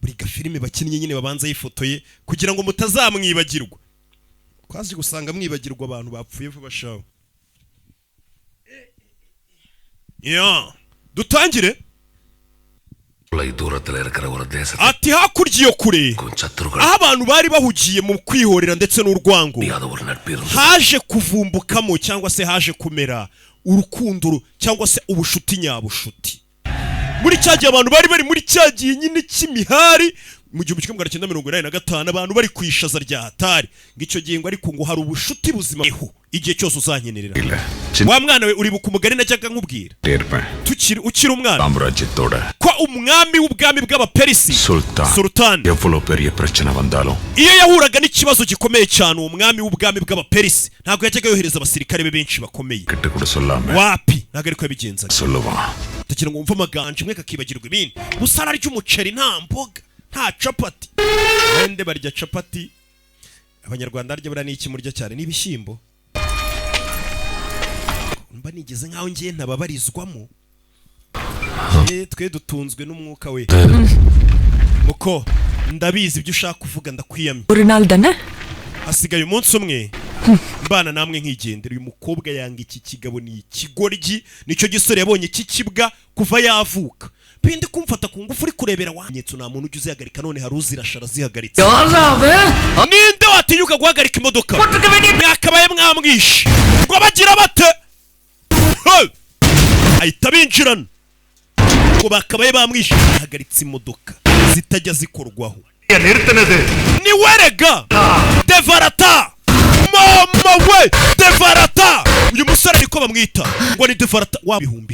buri gafilime bakinnye nyine babanza yifotoye kugira ngo mutazamwibagirwa. Kwazi gusanga mwibagirwa abantu bapfuye vuba shaho. Dutangire. Ati hakurya iyo kure aho abantu bari bahugiye mu kwihorera ndetse n'urwango haje kuvumbukamo cyangwa se haje kumera urukundo cyangwa se ubushuti nyabushuti. Muri cyagiye abantu bari muri cyagiye nyine cy'imihari mu 1985 abantu bari kwishaza rya hatari ngicyo gihe ngo ariko ngo hari ubushuti buzima igihe cyose uzanyenerera. Wa mwana we uri bukumugari najyaga nkubwira ukiri umwana kwa umwami w'ubwami bw'abaperisi Sultan iyo yahuraga n'ikibazo gikomeye cyane umwami w'ubwami bw'abaperisi ntabwo yajyaga yohereza abasirikare be benshi bakomeye wapi ntabwo ariko yabigenzaga tugira ngo umva amaganje mwe kakibagirwa ibindi busara ry'umuceri nta mboga nta capati wende barya capati abanyarwanda arya bura n'iki murya cyane n'ibishyimbo mba nigeze nkaho ngiye ntababarizwamo twe dutunzwe n'umwuka we muko ndabizi ibyo ushaka kuvuga ndakwiyamye Ronaldo ne hasigaye umunsi umwe mbana namwe nkigendera uyu mukobwa yanga iki kigabo ni ikigoryi nicyo gisore yabonye kikibwa kuva yavuka pindi kumfata ku ngufu uri kurebera wanyetso nta muntu ujye uzihagarika none haruzirashara zihagaritse ninde watinyuka guhagarika imodoka mwakabaye mwamwishe ngo bagira bate ahita binjirana ngo bakabaye bamwishe hagaritse imodoka zitajya zikorwaho ni werega Devarata mama we Devarata uyu musore niko bamwita ngo ni Devarata wa bihumbi